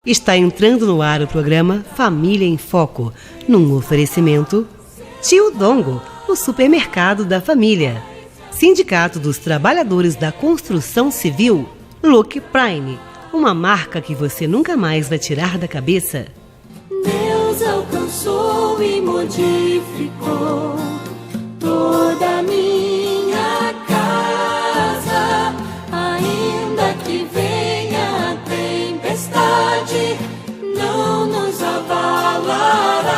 Está entrando no ar o programa Família em Foco, num oferecimento Tio Dongo, o supermercado da família. Sindicato dos Trabalhadores da Construção Civil, Look Prime, uma marca que você nunca mais vai tirar da cabeça. Deus alcançou e modificou toda a minha casa, ainda que venha a tempestade, não nos abalará.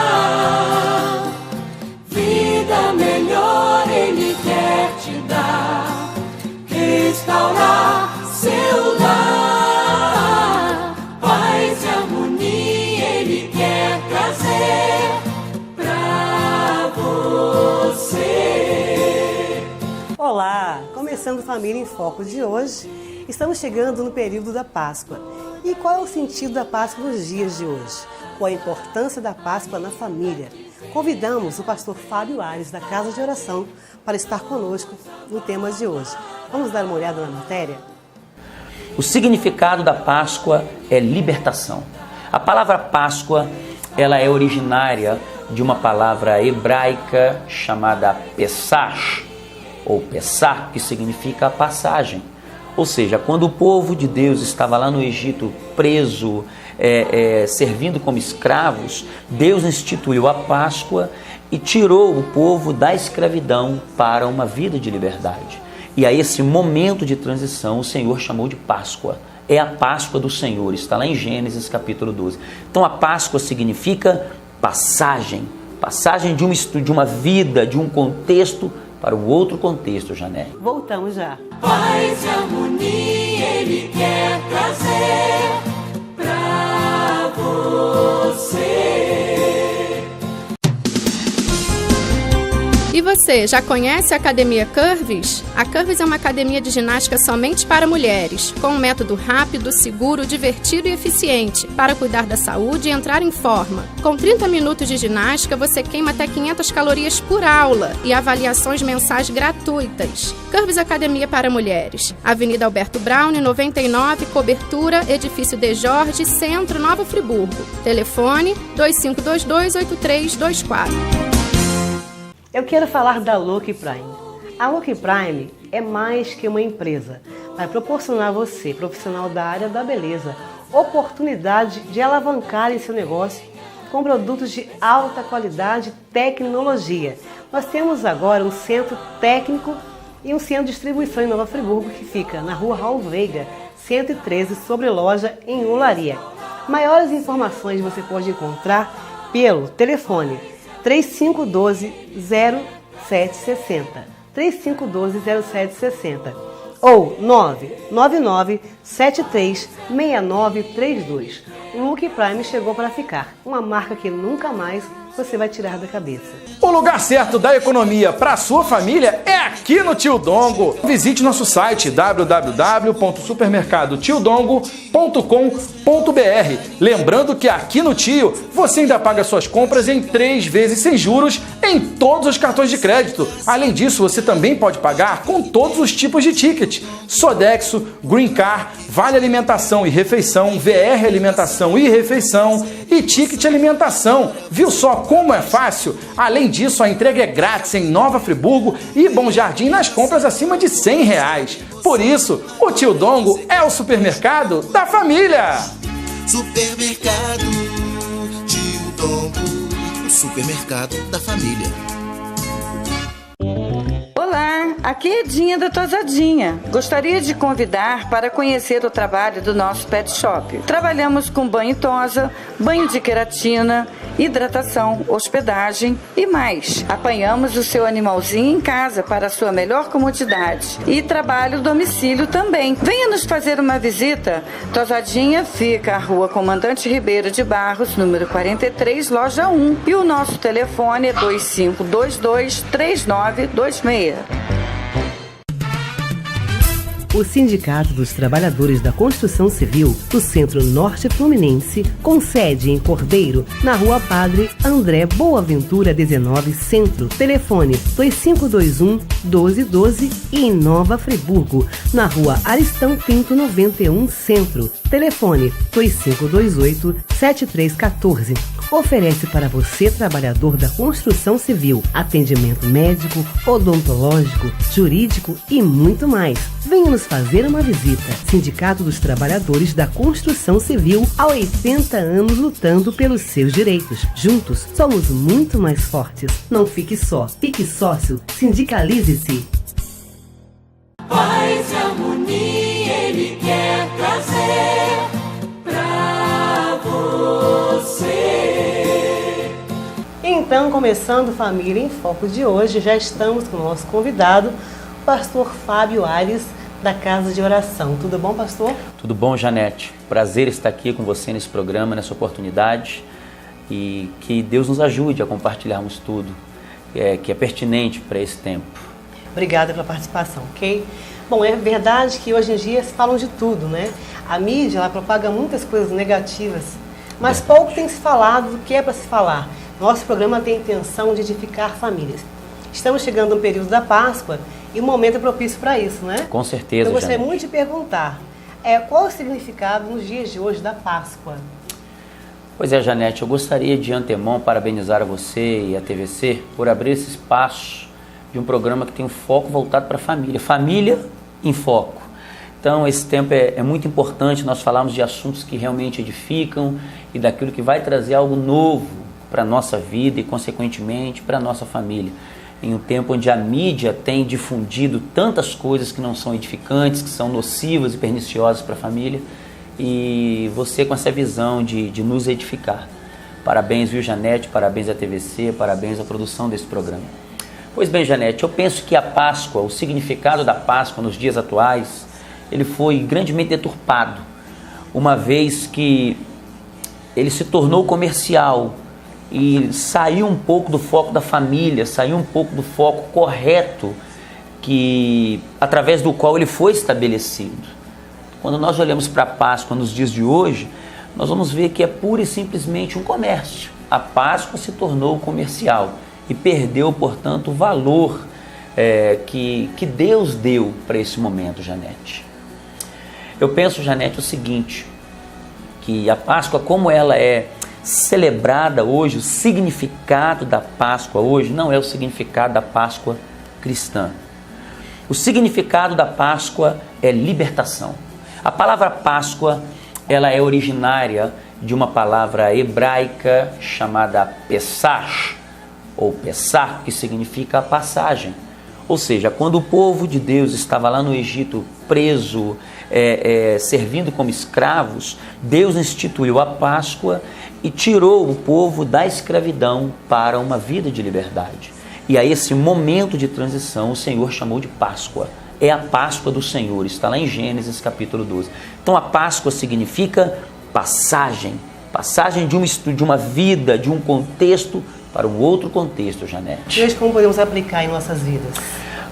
Vida melhor Ele quer te dar, restaurar seu lar, paz e harmonia Ele quer trazer pra você. Olá, começando Família em Foco de hoje, estamos chegando no período da Páscoa. E qual é o sentido da Páscoa nos dias de hoje? Qual a importância da Páscoa na família? Convidamos o pastor Fábio Ares, da Casa de Oração, para estar conosco no tema de hoje. Vamos dar uma olhada na matéria? O significado da Páscoa é libertação. A palavra Páscoa, ela é originária de uma palavra hebraica chamada Pesach, ou Pessah, que significa passagem. Ou seja, quando o povo de Deus estava lá no Egito preso, servindo como escravos, Deus instituiu a Páscoa e tirou o povo da escravidão para uma vida de liberdade. E a esse momento de transição o Senhor chamou de Páscoa. É a Páscoa do Senhor, está lá em Gênesis capítulo 12. Então a Páscoa significa passagem, passagem de uma vida, de um contexto para o outro contexto, Jané. Voltamos já. Paz e harmonia Ele quer trazer pra você. E você, já conhece a Academia Curves? A Curves é uma academia de ginástica somente para mulheres, com um método rápido, seguro, divertido e eficiente, para cuidar da saúde e entrar em forma. Com 30 minutos de ginástica, você queima até 500 calorias por aula e avaliações mensais gratuitas. Curves Academia para Mulheres, Avenida Alberto Brown, 99, Cobertura, Edifício De Jorge, Centro, Nova Friburgo. Telefone 2522-8324. Eu quero falar da Look Prime. A Look Prime é mais que uma empresa. Vai proporcionar a você, profissional da área da beleza, oportunidade de alavancar em seu negócio com produtos de alta qualidade e tecnologia. Nós temos agora um centro técnico e um centro de distribuição em Nova Friburgo, que fica na Rua Raul Veiga, 113, sobre loja em Olaria. Maiores informações você pode encontrar pelo telefone 3512-0760, 3512-0760 ou 999-736932. O Look Prime chegou para ficar, uma marca que nunca mais você vai tirar da cabeça. O lugar certo da economia para a sua família é aqui no Tio Dongo. Visite nosso site www.supermercadotiodongo.com.br. Lembrando que aqui no Tio você ainda paga suas compras em 3 vezes sem juros em todos os cartões de crédito. Além disso, você também pode pagar com todos os tipos de ticket: Sodexo, Green Car, Vale Alimentação e Refeição, VR Alimentação e Refeição e Ticket Alimentação. Viu só como é fácil? Além disso, a entrega é grátis em Nova Friburgo e Bom Jardim nas compras acima de R$100. Por isso, o Tio Dongo é o supermercado da família. Supermercado Tio Dongo, o supermercado da família. Olá, aqui é Edinha da Tosadinha. Gostaria de convidar para conhecer o trabalho do nosso pet shop. Trabalhamos com banho tosa, banho de queratina, hidratação, hospedagem e mais. Apanhamos o seu animalzinho em casa para a sua melhor comodidade. E trabalho domicílio também. Venha nos fazer uma visita. Tosadinha fica à Rua Comandante Ribeiro de Barros, número 43, loja 1. E o nosso telefone é 2522-3926. O Sindicato dos Trabalhadores da Construção Civil do Centro-Norte Fluminense, com sede em Cordeiro, na Rua Padre André Boaventura 19 Centro. Telefone 2521-1212 e em Nova Friburgo, na Rua Aristão Pinto 91 Centro. Telefone 2528-7314. Oferece para você, trabalhador da construção civil, atendimento médico, odontológico, jurídico e muito mais. Venha nos fazer uma visita. Sindicato dos Trabalhadores da Construção Civil, há 80 anos lutando pelos seus direitos. Juntos, somos muito mais fortes. Não fique só, fique sócio, sindicalize-se. Paz e harmonia Ele quer trazer pra você. Então, começando Família em Foco de hoje, já estamos com o nosso convidado, o pastor Fábio Aires, da Casa de Oração. Tudo bom, pastor? Tudo bom, Janete? Prazer estar aqui com você nesse programa, nessa oportunidade, e que Deus nos ajude a compartilharmos tudo que é pertinente para esse tempo. Obrigada pela participação, ok? Bom, é verdade que hoje em dia se falam de tudo, né? A mídia, ela propaga muitas coisas negativas, mas pouco tem se falado do que é para se falar. Nosso programa tem a intenção de edificar famílias. Estamos chegando no período da Páscoa e o momento é propício para isso, né? Com certeza, Eu gostaria Janete. muito de perguntar, qual o significado nos dias de hoje da Páscoa? Pois é, Janete, eu gostaria de antemão parabenizar a você e a TVC por abrir esse espaço de um programa que tem um foco voltado para a família. Família em foco. Então, esse tempo é muito importante nós falarmos de assuntos que realmente edificam e daquilo que vai trazer algo novo para a nossa vida e, consequentemente, para a nossa família. Em um tempo onde a mídia tem difundido tantas coisas que não são edificantes, que são nocivas e perniciosas para a família, e você com essa visão de nos edificar. Parabéns, viu, Janete? Parabéns à TVC, parabéns à produção desse programa. Pois bem, Janete, eu penso que a Páscoa, o significado da Páscoa nos dias atuais, ele foi grandemente deturpado, uma vez que ele se tornou comercial e saiu um pouco do foco da família, saiu um pouco do foco correto através do qual ele foi estabelecido. Quando nós olhamos para a Páscoa nos dias de hoje, nós vamos ver que é pura e simplesmente um comércio. A Páscoa se tornou comercial e perdeu, portanto, o valor que Deus deu para esse momento, Janete. Eu penso, Janete, o seguinte, que a Páscoa, como ela é celebrada hoje, o significado da Páscoa hoje não é o significado da Páscoa cristã. O significado da Páscoa é libertação. A palavra Páscoa, ela é originária de uma palavra hebraica chamada Pesach, ou Pessah, que significa passagem. Ou seja, quando o povo de Deus estava lá no Egito preso, servindo como escravos, Deus instituiu a Páscoa e tirou o povo da escravidão para uma vida de liberdade. E a esse momento de transição o Senhor chamou de Páscoa. É a Páscoa do Senhor, está lá em Gênesis capítulo 12. Então a Páscoa significa passagem de uma vida, de um contexto para um outro contexto, Janete. E hoje como podemos aplicar em nossas vidas?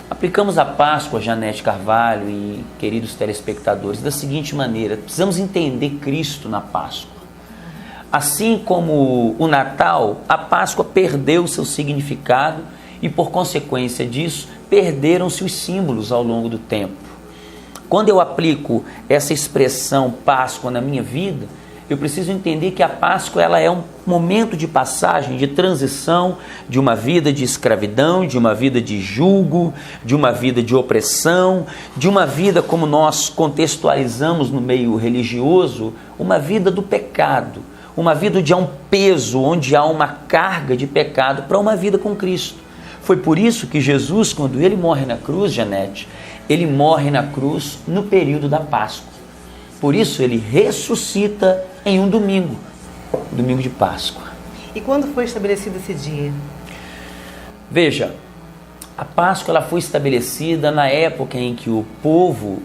Aplicamos a Páscoa, Janete Carvalho e queridos telespectadores, da seguinte maneira: precisamos entender Cristo na Páscoa. Assim como o Natal, a Páscoa perdeu seu significado e, por consequência disso, perderam-se os símbolos ao longo do tempo. Quando eu aplico essa expressão Páscoa na minha vida, eu preciso entender que a Páscoa ela é um momento de passagem, de transição de uma vida de escravidão, de uma vida de julgo, de uma vida de opressão, de uma vida, como nós contextualizamos no meio religioso, uma vida do pecado, uma vida onde há um peso, onde há uma carga de pecado, para uma vida com Cristo. Foi por isso que Jesus, quando ele morre na cruz, Janete, ele morre na cruz no período da Páscoa. Por isso ele ressuscita em um domingo de Páscoa. E quando foi estabelecido esse dia? Veja, a Páscoa ela foi estabelecida na época em que o povo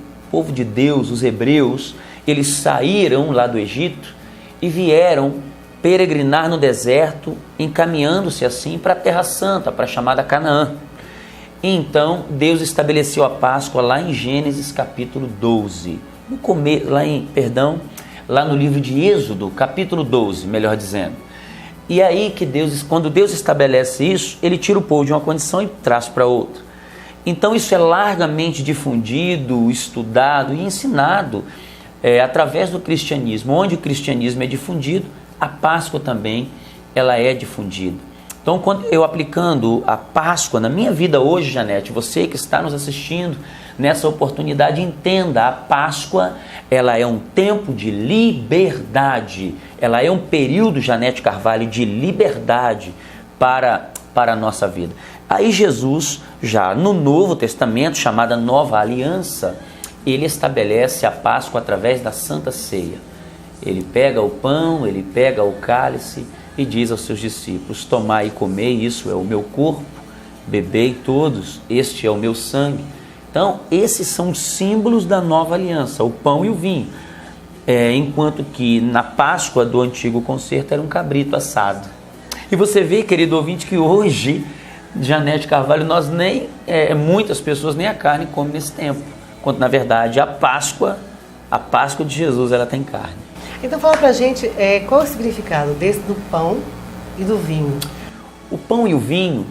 de Deus, os hebreus, eles saíram lá do Egito e vieram peregrinar no deserto, encaminhando-se assim para a Terra Santa, para a chamada Canaã. Então, Deus estabeleceu a Páscoa lá em Gênesis capítulo 12. Lá no livro de Êxodo, capítulo 12, melhor dizendo. E aí que quando Deus estabelece isso, ele tira o povo de uma condição e traz para outra. Então isso é largamente difundido, estudado e ensinado através do cristianismo. Onde o cristianismo é difundido, a Páscoa também ela é difundida. Então, quando eu aplicando a Páscoa na minha vida hoje, Janete, você que está nos assistindo nessa oportunidade, entenda, a Páscoa ela é um tempo de liberdade, ela é um período, Janete Carvalho, de liberdade para a nossa vida. Aí Jesus, já no Novo Testamento, chamada Nova Aliança, ele estabelece a Páscoa através da Santa Ceia. Ele pega o pão, ele pega o cálice e diz aos seus discípulos: tomai e comei, isso é o meu corpo, bebei todos, este é o meu sangue. Então, esses são os símbolos da nova aliança, o pão e o vinho. Enquanto que na Páscoa do Antigo Concerto era um cabrito assado. E você vê, querido ouvinte, que hoje, Janete Carvalho, muitas pessoas nem a carne comem nesse tempo. Quando na verdade a Páscoa de Jesus, ela tem carne. Então fala pra gente qual é o significado do pão e do vinho. O pão e o vinho,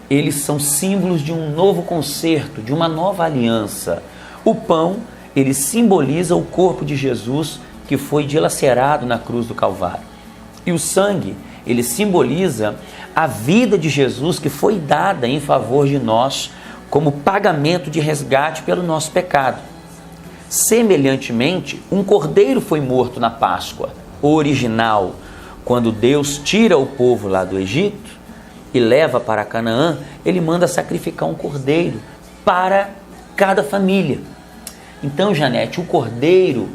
eles são símbolos de um novo concerto, de uma nova aliança. O pão, ele simboliza o corpo de Jesus que foi dilacerado na cruz do Calvário. E o sangue, ele simboliza a vida de Jesus que foi dada em favor de nós como pagamento de resgate pelo nosso pecado. Semelhantemente, um cordeiro foi morto na Páscoa original, quando Deus tira o povo lá do Egito e leva para Canaã, ele manda sacrificar um cordeiro para cada família. Então, Janete, o cordeiro,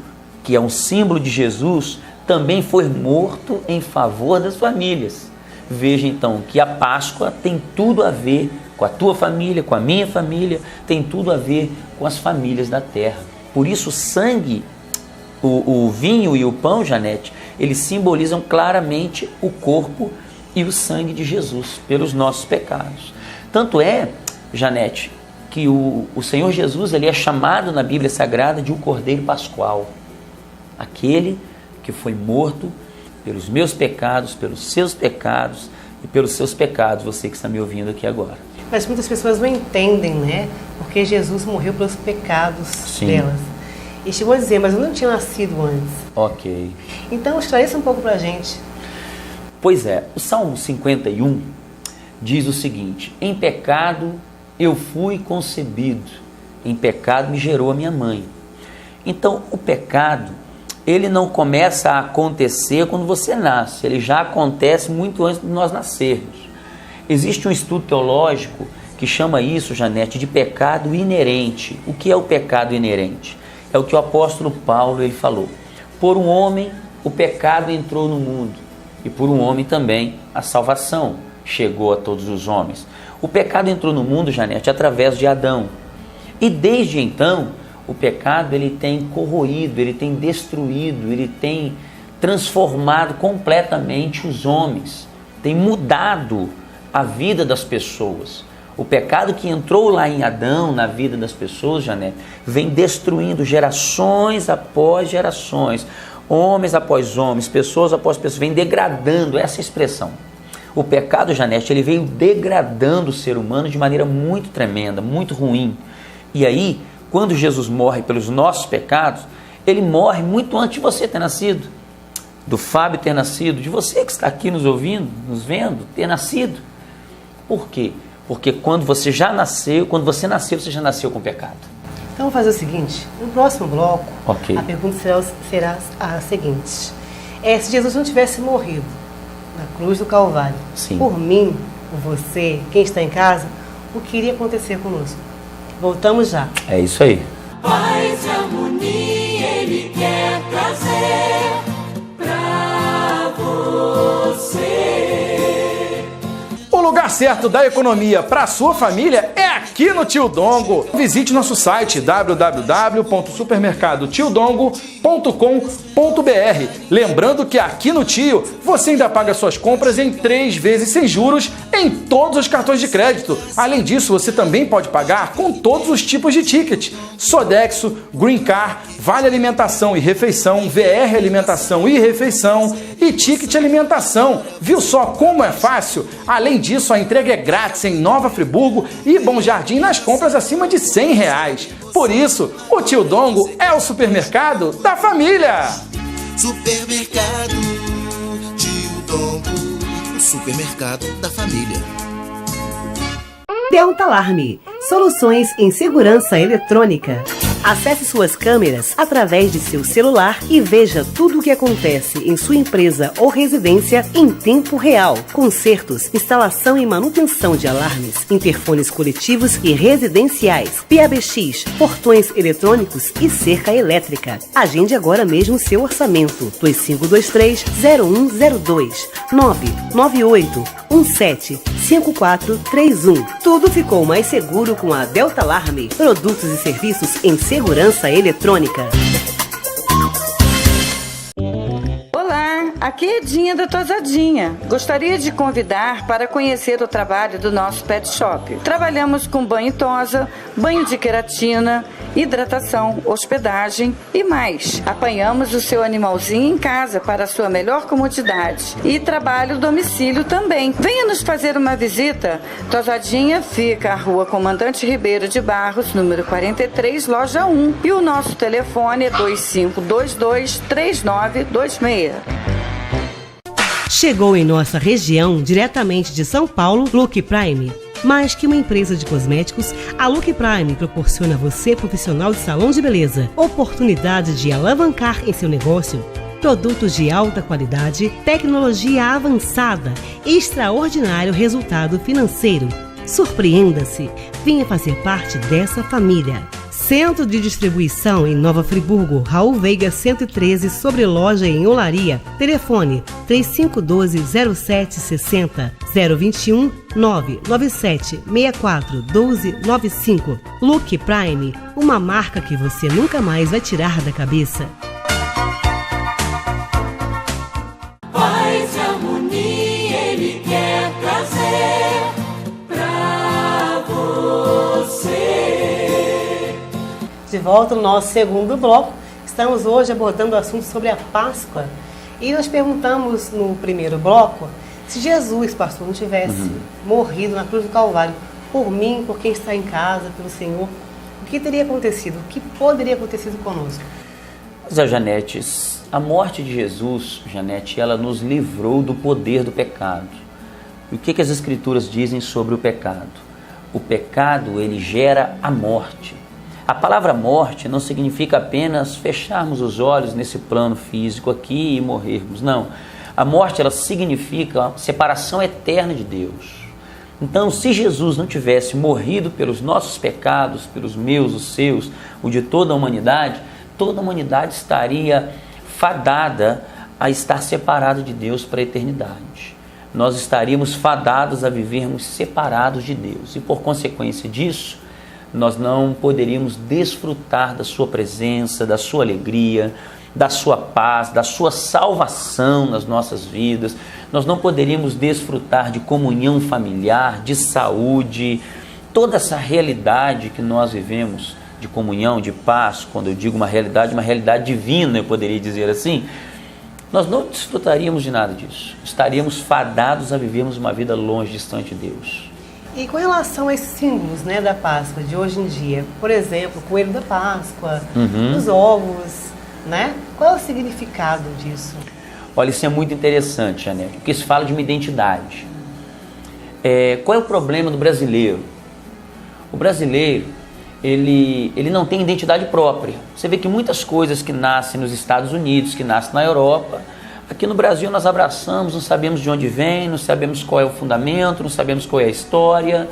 que é um símbolo de Jesus, também foi morto em favor das famílias. Veja então que a Páscoa tem tudo a ver com a tua família, com a minha família, tem tudo a ver com as famílias da terra. Por isso o sangue, o vinho e o pão, Janete, eles simbolizam claramente o corpo e o sangue de Jesus pelos nossos pecados. Tanto é, Janete, que o Senhor Jesus ele é chamado na Bíblia Sagrada de o Cordeiro Pascual. Aquele que foi morto pelos meus pecados, pelos seus pecados e pelos seus pecados, você que está me ouvindo aqui agora. Mas muitas pessoas não entendem, né? Porque Jesus morreu pelos pecados delas. E chegou a dizer, mas eu não tinha nascido antes. Ok. Então, esclareça um pouco pra gente. Pois é, o Salmo 51 diz o seguinte: em pecado eu fui concebido, em pecado me gerou a minha mãe. Então, o pecado, ele não começa a acontecer quando você nasce, ele já acontece muito antes de nós nascermos. Existe um estudo teológico que chama isso, Janete, de pecado inerente. O que é o pecado inerente? É o que o apóstolo Paulo ele falou. Por um homem, o pecado entrou no mundo, e por um homem também a salvação chegou a todos os homens. O pecado entrou no mundo, Janete, através de Adão. E desde então, o pecado ele tem corroído, ele tem destruído, ele tem transformado completamente os homens, tem mudado a vida das pessoas. O pecado que entrou lá em Adão, na vida das pessoas, Janete, vem destruindo gerações após gerações, homens após homens, pessoas após pessoas, vem degradando essa expressão. O pecado, Janete, ele veio degradando o ser humano de maneira muito tremenda, muito ruim. E aí, quando Jesus morre pelos nossos pecados, ele morre muito antes de você ter nascido, do Fábio ter nascido, de você que está aqui nos ouvindo, nos vendo, ter nascido. Por quê? Porque quando você nasceu, você já nasceu com pecado. Então, vamos fazer o seguinte, no próximo bloco, okay, a pergunta será a seguinte. Se Jesus não tivesse morrido na cruz do Calvário, sim, por mim, por você, quem está em casa, o que iria acontecer conosco? Voltamos já. É isso aí. Paz e harmonia Ele quer trazer pra você. O lugar certo da economia para a sua família é aqui aqui no Tio Dongo. Visite nosso site www.supermercadotiodongo.com.br. Lembrando que aqui no Tio você ainda paga suas compras em 3 vezes sem juros em todos os cartões de crédito. Além disso, você também pode pagar com todos os tipos de ticket: Sodexo, Green Car, Vale Alimentação e Refeição, VR Alimentação e Refeição e Ticket Alimentação. Viu só como é fácil? Além disso, a entrega é grátis em Nova Friburgo e Bom Jardim nas compras acima de R$100. Por isso, o Tio Dongo é o supermercado da família. Supermercado Tio Dongo, o supermercado da família. Delta Alarme, soluções em segurança eletrônica. Acesse suas câmeras através de seu celular e veja tudo o que acontece em sua empresa ou residência em tempo real. Consertos, instalação e manutenção de alarmes, interfones coletivos e residenciais, PABX, portões eletrônicos e cerca elétrica. Agende agora mesmo seu orçamento. 2523-0102 998175431. Tudo ficou mais seguro com a Delta Alarme. Produtos e serviços em segurança eletrônica. Olá, aqui é Edinha da Tosadinha. Gostaria de convidar para conhecer o trabalho do nosso pet shop. Trabalhamos com banho tosa, banho de queratina, hidratação, hospedagem e mais. Apanhamos o seu animalzinho em casa para a sua melhor comodidade e trabalho domicílio também. Venha nos fazer uma visita. Tosadinha fica à Rua Comandante Ribeiro de Barros, número 43, loja 1. E o nosso telefone é 2522-3926. Chegou em nossa região, diretamente de São Paulo, Look Prime. Mais que uma empresa de cosméticos, a Look Prime proporciona a você, profissional de salão de beleza, oportunidade de alavancar em seu negócio, produtos de alta qualidade, tecnologia avançada e extraordinário resultado financeiro. Surpreenda-se, venha fazer parte dessa família. Centro de distribuição em Nova Friburgo, Raul Veiga 113, sobre loja em Olaria. Telefone 3512-0760 021 997 64 1295. Look Prime, uma marca que você nunca mais vai tirar da cabeça. Paz e harmonia Ele quer trazer pra você. De volta no nosso segundo bloco, estamos hoje abordando o assunto sobre a Páscoa. E nós perguntamos no primeiro bloco se Jesus, pastor, não tivesse morrido na cruz do Calvário por mim, por quem está em casa, pelo Senhor, o que teria acontecido? O que poderia acontecer conosco? Zé Janete, a morte de Jesus, Janete, ela nos livrou do poder do pecado. E o que as Escrituras dizem sobre o pecado? O pecado, ele gera a morte. A palavra morte não significa apenas fecharmos os olhos nesse plano físico aqui e morrermos. Não. A morte, ela significa separação eterna de Deus. Então, se Jesus não tivesse morrido pelos nossos pecados, pelos meus, os seus, o de toda a humanidade estaria fadada a estar separada de Deus para a eternidade. Nós estaríamos fadados a vivermos separados de Deus. E por consequência disso, nós não poderíamos desfrutar da sua presença, da sua alegria, da sua paz, da sua salvação nas nossas vidas. Nós não poderíamos desfrutar de comunhão familiar, de saúde, toda essa realidade que nós vivemos de comunhão, de paz. Quando eu digo uma realidade divina, eu poderia dizer assim, nós não desfrutaríamos de nada disso. Estaríamos fadados a vivermos uma vida longe, distante de Deus. E com relação a esses símbolos, né, da Páscoa de hoje em dia, por exemplo, o coelho da Páscoa, os ovos, né? Qual é o significado disso? Olha, isso é muito interessante, Janete, porque isso fala de uma identidade. Qual é o problema do brasileiro? O brasileiro, ele não tem identidade própria. Você vê que muitas coisas que nascem nos Estados Unidos, que nascem na Europa, aqui no Brasil nós abraçamos, não sabemos de onde vem, não sabemos qual é o fundamento, não sabemos qual é a história.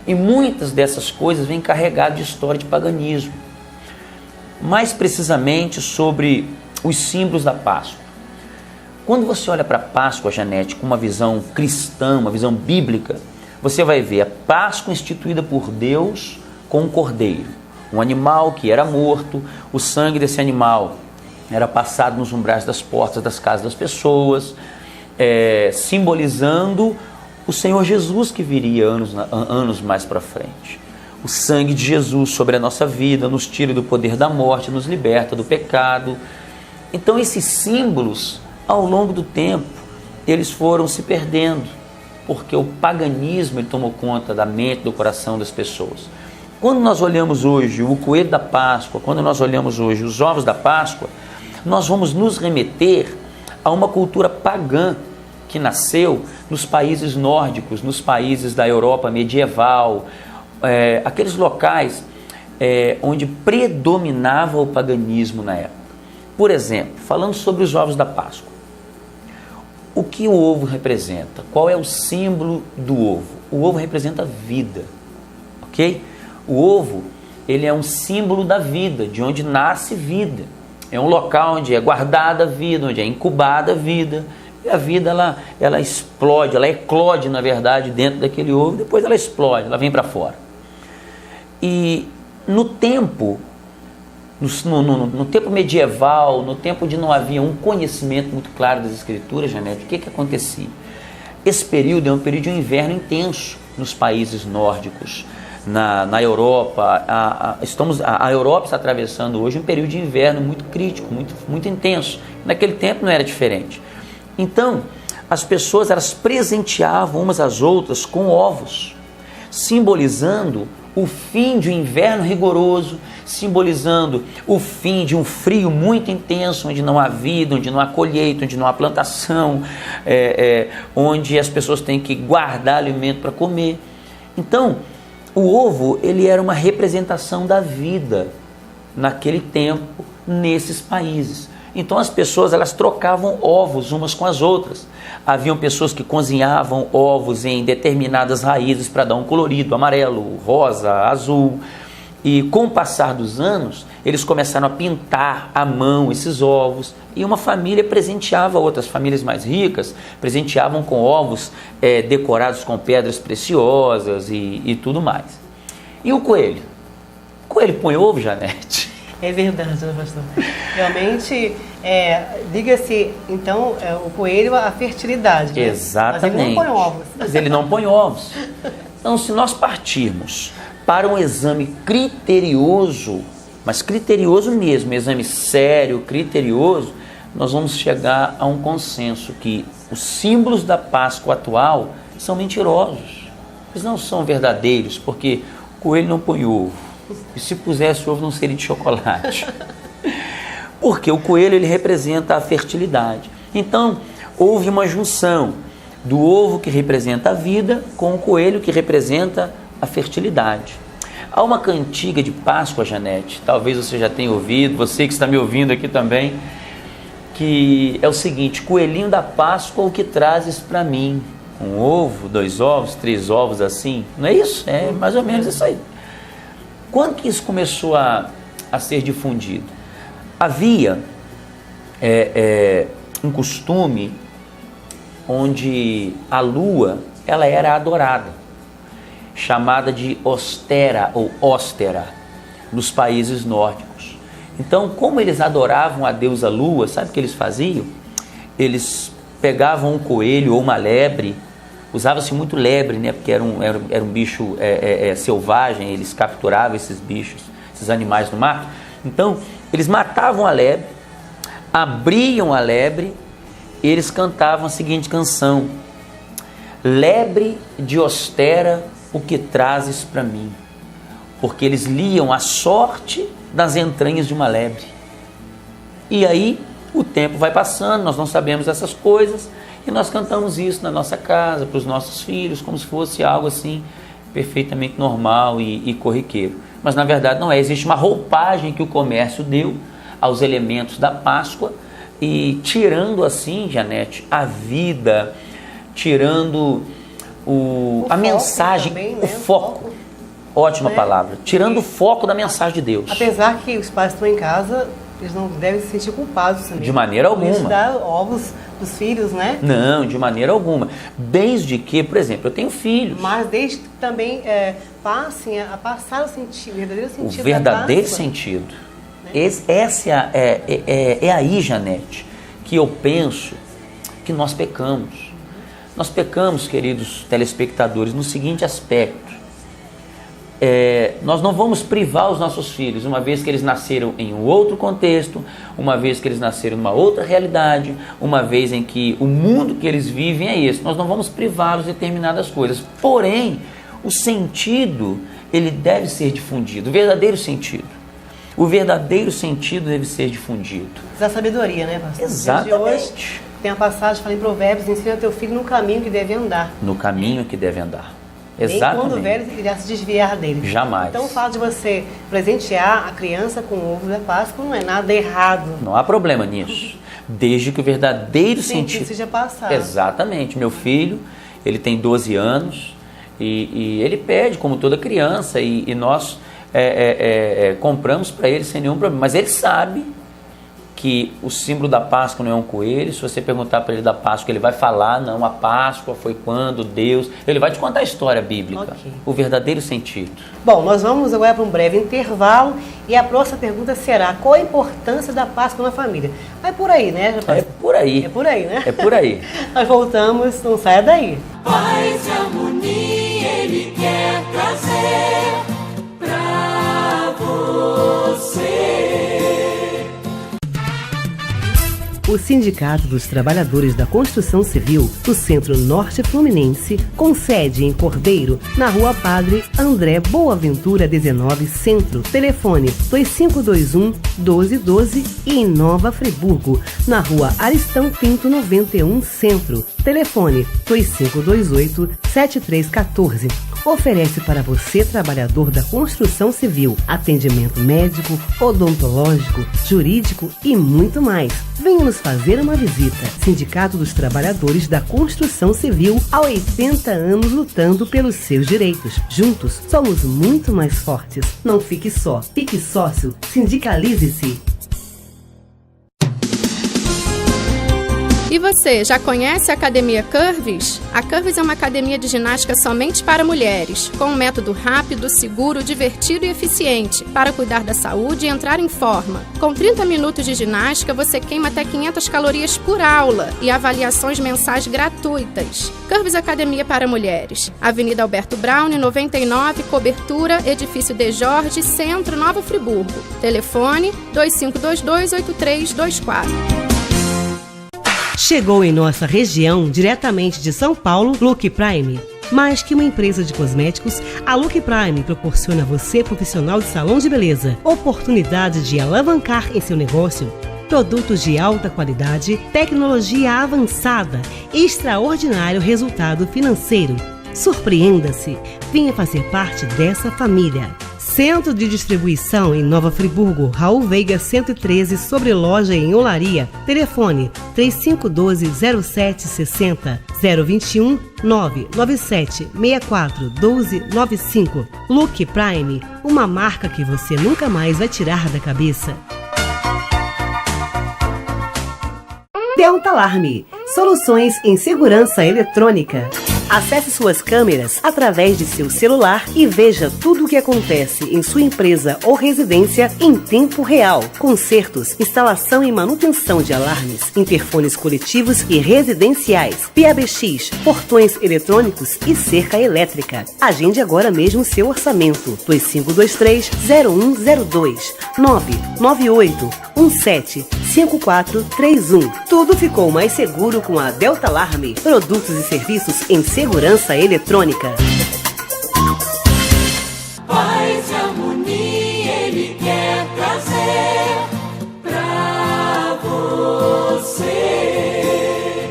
E muitas dessas coisas vêm carregadas de história de paganismo. Mais precisamente sobre os símbolos da Páscoa. Quando você olha para a Páscoa, Janete, com uma visão cristã, uma visão bíblica, você vai ver a Páscoa instituída por Deus com um cordeiro, um animal que era morto, o sangue desse animal era passado nos umbrais das portas das casas das pessoas, simbolizando o Senhor Jesus que viria anos mais para frente. O sangue de Jesus sobre a nossa vida nos tira do poder da morte, nos liberta do pecado. Então esses símbolos, ao longo do tempo, eles foram se perdendo, porque o paganismo ele tomou conta da mente, do coração das pessoas. Quando nós olhamos hoje o coelho da Páscoa, quando nós olhamos hoje os ovos da Páscoa, nós vamos nos remeter a uma cultura pagã que nasceu nos países nórdicos, nos países da Europa medieval, aqueles locais onde predominava o paganismo na época. Por exemplo, falando sobre os ovos da Páscoa, o que o ovo representa? Qual é o símbolo do ovo? O ovo representa vida, ok? O ovo, ele é um símbolo da vida, de onde nasce vida. É um local onde é guardada a vida, onde é incubada a vida. E a vida, ela explode, ela eclode, na verdade, dentro daquele ovo, depois ela explode, ela vem para fora. E no tempo medieval, no tempo onde não havia um conhecimento muito claro das Escrituras, Janete, o que acontecia? Esse período é um período de um inverno intenso nos países nórdicos. Na Europa, a Europa está atravessando hoje um período de inverno muito crítico, muito intenso. Naquele tempo não era diferente. Então, as pessoas elas presenteavam umas às outras com ovos, simbolizando o fim de um inverno rigoroso, simbolizando o fim de um frio muito intenso, onde não há vida, onde não há colheita, onde não há plantação, onde as pessoas têm que guardar alimento para comer. Então, o ovo ele era uma representação da vida naquele tempo, nesses países. Então as pessoas elas trocavam ovos umas com as outras. Haviam pessoas que cozinhavam ovos em determinadas raízes para dar um colorido, amarelo, rosa, azul. E com o passar dos anos, eles começaram a pintar à mão esses ovos. E uma família presenteava outras famílias mais ricas, presenteavam com ovos decorados com pedras preciosas e tudo mais. E o coelho? O coelho põe ovo, Janete? É verdade, pastor. Realmente, diga-se, então, o coelho, a fertilidade. Né? Exatamente. Mas ele não põe ovos. Mas ele não põe ovos. Então, se nós partirmos para um exame criterioso, mas criterioso mesmo, exame sério, criterioso, nós vamos chegar a um consenso que os símbolos da Páscoa atual são mentirosos. Eles não são verdadeiros, porque o coelho não põe ovo. E se pusesse ovo não seria de chocolate. Porque o coelho ele representa a fertilidade. Então, houve uma junção do ovo que representa a vida com o coelho que representa a fertilidade. Há uma cantiga de Páscoa, Janete, talvez você já tenha ouvido, você que está me ouvindo aqui também, que é o seguinte: coelhinho da Páscoa, o que trazes para mim? Um ovo, 2 ovos, 3 ovos assim? Não é isso? É mais ou menos isso aí. Quando que isso começou a ser difundido? Havia um costume onde a lua ela era adorada, chamada de Ostera ou Óstera, nos países nórdicos. Então, como eles adoravam a deusa lua, sabe o que eles faziam? Eles pegavam um coelho ou uma lebre, usava-se muito lebre, né? Porque era um bicho selvagem, eles capturavam esses bichos, esses animais no mato. Então, eles matavam a lebre, abriam a lebre e eles cantavam a seguinte canção: lebre de Ostera, o que trazes para mim? Porque eles liam a sorte das entranhas de uma lebre. E aí o tempo vai passando, nós não sabemos essas coisas e nós cantamos isso na nossa casa, para os nossos filhos, como se fosse algo assim perfeitamente normal e corriqueiro. Mas na verdade não é, existe uma roupagem que o comércio deu aos elementos da Páscoa e tirando assim, Janete, a vida, tirando a mensagem, também, né? O foco. Ótima palavra. Tirando o foco da mensagem de Deus. Apesar que os pais estão em casa, eles não devem se sentir culpados também. De maneira alguma. Eles dão ovos dos filhos, né? Não, de maneira alguma. Desde que, por exemplo, eu tenho filhos. Mas desde que também passem a passar o sentido, o verdadeiro sentido. O verdadeiro da Páscoa, sentido. né? Essa é aí, Janete, que eu penso que nós pecamos. Nós pecamos, queridos telespectadores, no seguinte aspecto. Nós não vamos privar os nossos filhos, uma vez que eles nasceram em um outro contexto, uma vez que eles nasceram numa outra realidade, uma vez em que o mundo que eles vivem é esse. Nós não vamos privá-los de determinadas coisas. Porém, o sentido, ele deve ser difundido, o verdadeiro sentido. O verdadeiro sentido deve ser difundido. Da sabedoria, né, pastor? Exatamente. De hoje, tem a passagem, fala em Provérbios, ensina teu filho no caminho que deve andar. No caminho que deve andar. Nem Exatamente. quando velho irá se desviar dele. Jamais. Então o fato de você presentear a criança com o ovo da Páscoa não é nada errado. Não há problema nisso. Desde que o verdadeiro sentido seja passado. Exatamente. Meu filho, ele tem 12 anos e ele pede, como toda criança, e nós compramos para ele sem nenhum problema. Mas ele sabe que o símbolo da Páscoa não é um coelho. Se você perguntar para ele da Páscoa, ele vai falar, não, a Páscoa foi quando Deus... Ele vai te contar a história bíblica, Okay. o verdadeiro sentido. Bom, nós vamos agora para um breve intervalo e a próxima pergunta será: qual a importância da Páscoa na família? É por aí, né? É por aí. É por aí, né? É por aí. Nós voltamos, não saia daí. Paz e harmonia Ele quer trazer pra você. O Sindicato dos Trabalhadores da Construção Civil do Centro Norte Fluminense, com sede em Cordeiro, na Rua Padre André Boaventura 19 Centro, telefone 2521-1212, e em Nova Friburgo, na Rua Aristão Pinto 91 Centro, telefone 2528-7314. Oferece para você, trabalhador da construção civil, atendimento médico, odontológico, jurídico e muito mais. Venha nos fazer uma visita. Sindicato dos Trabalhadores da Construção Civil, há 80 anos lutando pelos seus direitos. Juntos, somos muito mais fortes. Não fique só, fique sócio, sindicalize-se. E você, já conhece a Academia Curves? A Curves é uma academia de ginástica somente para mulheres, com um método rápido, seguro, divertido e eficiente, para cuidar da saúde e entrar em forma. Com 30 minutos de ginástica, você queima até 500 calorias por aula e avaliações mensais gratuitas. Curves Academia para Mulheres, Avenida Alberto Brown, 99, cobertura, Edifício De Jorge, Centro, Nova Friburgo. Telefone 2522-8324. Chegou em nossa região, diretamente de São Paulo, Look Prime. Mais que uma empresa de cosméticos, a Look Prime proporciona a você, profissional de salão de beleza, oportunidade de alavancar em seu negócio. Produtos de alta qualidade, tecnologia avançada e extraordinário resultado financeiro. Surpreenda-se, venha fazer parte dessa família. Centro de distribuição em Nova Friburgo, Raul Veiga 113, sobre loja em Olaria. Telefone 3512-0760, 021 997 64 1295. Look Prime, uma marca que você nunca mais vai tirar da cabeça. Delta Alarme, soluções em segurança eletrônica. Acesse suas câmeras através de seu celular e veja tudo o que acontece em sua empresa ou residência em tempo real. Consertos, instalação e manutenção de alarmes, interfones coletivos e residenciais, PABX, portões eletrônicos e cerca elétrica. Agende agora mesmo seu orçamento. 2523-0102 998-17-5431. Tudo ficou mais seguro com a Delta Alarme. Produtos e serviços em segurança eletrônica. Paz e harmonia Ele quer trazer pra você.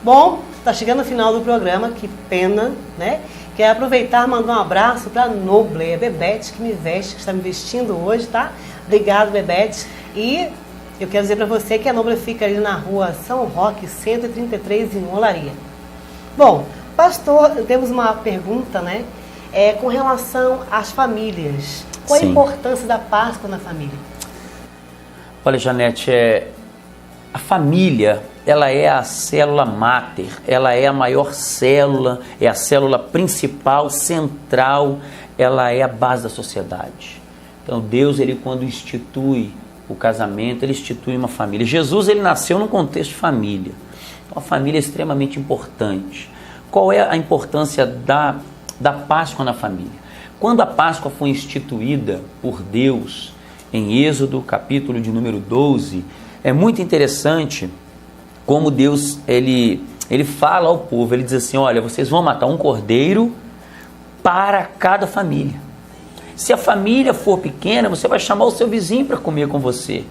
Bom, tá chegando o final do programa, que pena, né? Quero aproveitar e mandar um abraço para Noble, a Bebete que me veste, que está me vestindo hoje, tá? Obrigado, Bebete. E eu quero dizer para você que a Noble fica ali na rua São Roque, 133, em Olaria. Bom, pastor, temos uma pergunta, né? Com relação às famílias. Qual a Sim. importância da Páscoa na família? Olha, Janete, A família, ela é a célula máter, ela é a maior célula, é a célula principal, central, ela é a base da sociedade. Então Deus, ele quando institui o casamento, ele institui uma família. Jesus, ele nasceu num contexto de família. Então a família é extremamente importante. Qual é a importância da Páscoa na família? Quando a Páscoa foi instituída por Deus, em Êxodo, capítulo de número 12, é muito interessante como Deus, ele fala ao povo, ele diz assim, olha, vocês vão matar um cordeiro para cada família. Se a família for pequena, você vai chamar o seu vizinho para comer com você.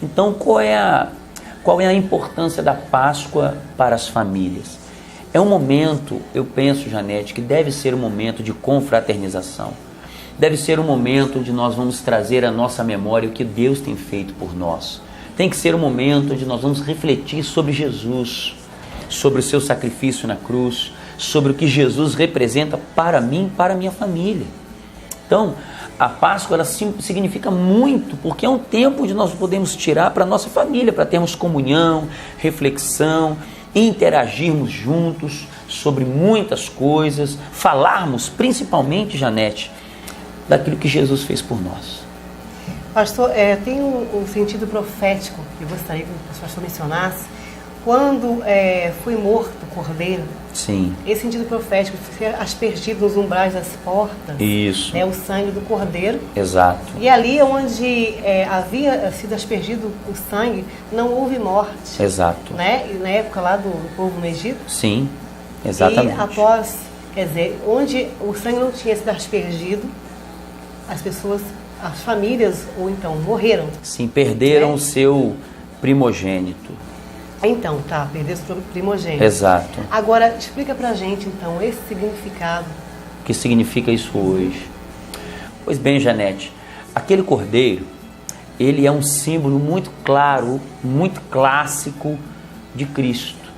Então, qual é a importância da Páscoa para as famílias? É um momento, eu penso, Janete, que deve ser um momento de confraternização. Deve ser um momento onde nós vamos trazer à nossa memória o que Deus tem feito por nós. Tem que ser um momento onde nós vamos refletir sobre Jesus, sobre o seu sacrifício na cruz, sobre o que Jesus representa para mim, para a minha família. Então, a Páscoa, ela significa muito, porque é um tempo onde nós podemos tirar para a nossa família, para termos comunhão, reflexão, interagirmos juntos sobre muitas coisas, falarmos principalmente, Janete, daquilo que Jesus fez por nós. Pastor, tem um sentido profético que eu gostaria que o pastor mencionasse. Quando foi morto o cordeiro, sim, esse sentido profético, ser aspergido nos umbrais das portas, isso, o sangue do cordeiro. Exato. E ali onde havia sido aspergido o sangue, não houve morte. Exato. Né? E na época lá do povo no Egito. Sim, exatamente. E após, quer dizer, onde o sangue não tinha sido aspergido, as pessoas, as famílias, ou então, morreram. Sim, perderam o seu primogênito. Então, perdeu o seu primogênito. Exato. Agora, explica pra gente, então, esse significado. O que significa isso hoje? Pois bem, Janete, aquele cordeiro, ele é um símbolo muito claro, muito clássico de Cristo.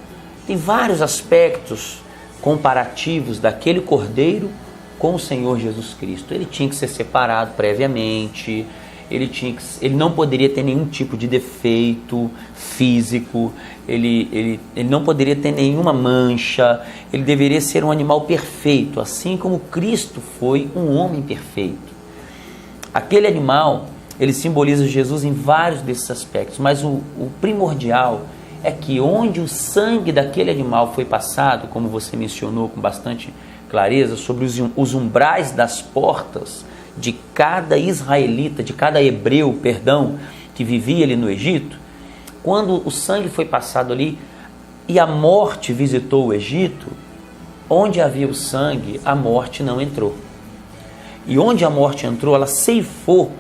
Tem vários aspectos comparativos daquele cordeiro com o Senhor Jesus Cristo. Ele tinha que ser separado previamente, ele não poderia ter nenhum tipo de defeito físico, ele não poderia ter nenhuma mancha, ele deveria ser um animal perfeito, assim como Cristo foi um homem perfeito. Aquele animal, ele simboliza Jesus em vários desses aspectos, mas o primordial é que onde o sangue daquele animal foi passado, como você mencionou com bastante clareza, sobre os umbrais das portas de cada israelita, de cada hebreu, que vivia ali no Egito, quando o sangue foi passado ali e a morte visitou o Egito, onde havia o sangue, a morte não entrou. E onde a morte entrou, ela ceifou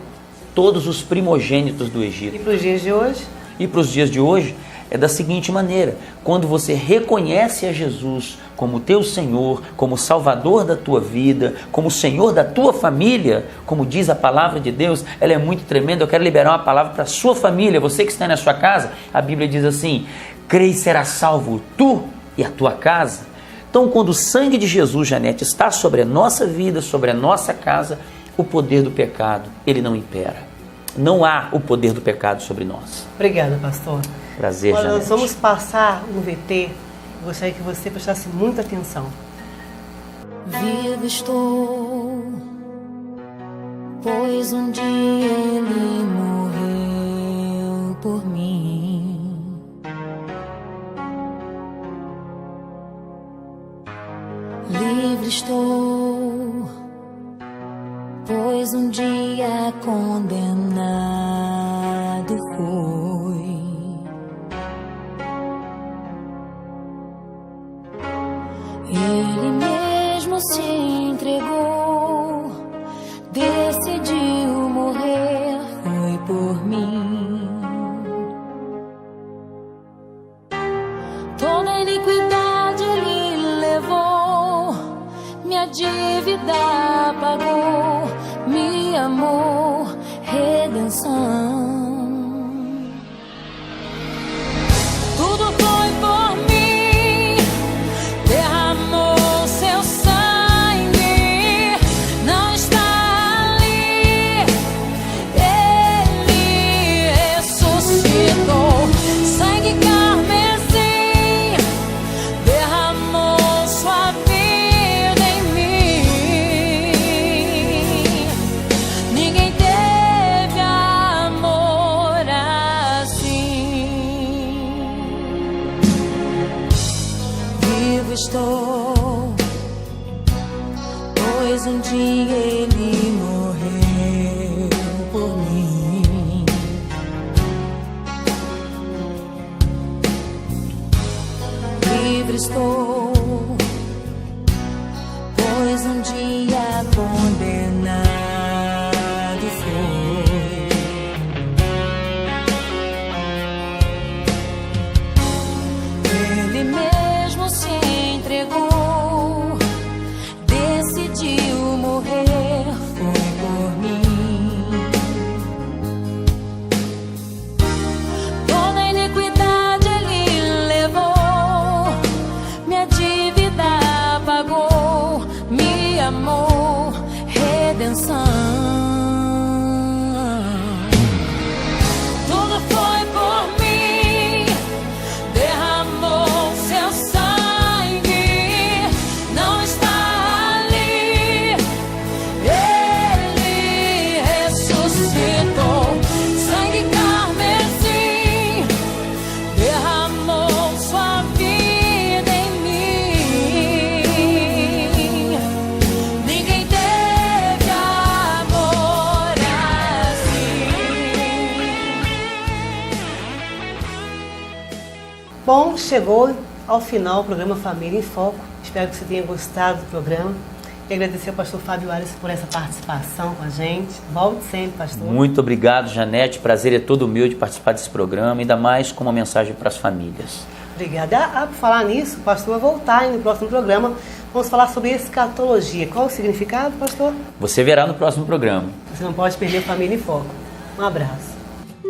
todos os primogênitos do Egito. E para os dias de hoje? E para os dias de hoje é da seguinte maneira: quando você reconhece a Jesus como teu Senhor, como Salvador da tua vida, como Senhor da tua família, como diz a palavra de Deus, ela é muito tremenda. Eu quero liberar uma palavra para a sua família, você que está na sua casa. A Bíblia diz assim: crê e será salvo tu e a tua casa. Então, quando o sangue de Jesus, Janete, está sobre a nossa vida, sobre a nossa casa, o poder do pecado, ele não impera. Não há o poder do pecado sobre nós. Obrigada, pastor. Prazer, Janete. Janete. Nós vamos passar no VT. Gostaria que você prestasse muita atenção. Vivo estou, pois um dia ele morreu por mim. Livre estou, pois um dia condenado foi. Ele mesmo se entregou, decidiu morrer, foi por mim. Toda a iniquidade ele levou, minha dívida pagou, me amou, redenção. Tudo foi por mim, derramou seu sangue, não está ali, ele ressuscitou. ele morreu por mim. Livre estou, pois um dia condenado foi. Ele mesmo se entregou, decidiu morrer, foi por mim. Toda a iniquidade ele levou, minha dívida pagou, me amou, redenção. Tudo foi por mim, derramou seu sangue, não está ali. Ele ressuscitou, sangue carmesim, derramou sua vida em mim. Ninguém teve amor assim. Bom, chegou ao final o programa Família em Foco. Espero que você tenha gostado do programa. E agradecer ao pastor Fábio Ares por essa participação com a gente. Volte sempre, pastor. Muito obrigado, Janete. Prazer é todo meu de participar desse programa, ainda mais com uma mensagem para as famílias. Obrigada. Por falar nisso, o pastor vai voltar e no próximo programa vamos falar sobre escatologia. Qual o significado, pastor? Você verá no próximo programa. Você não pode perder Família em Foco. Um abraço.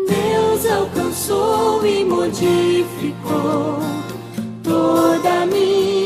Deus alcançou e modificou toda a minha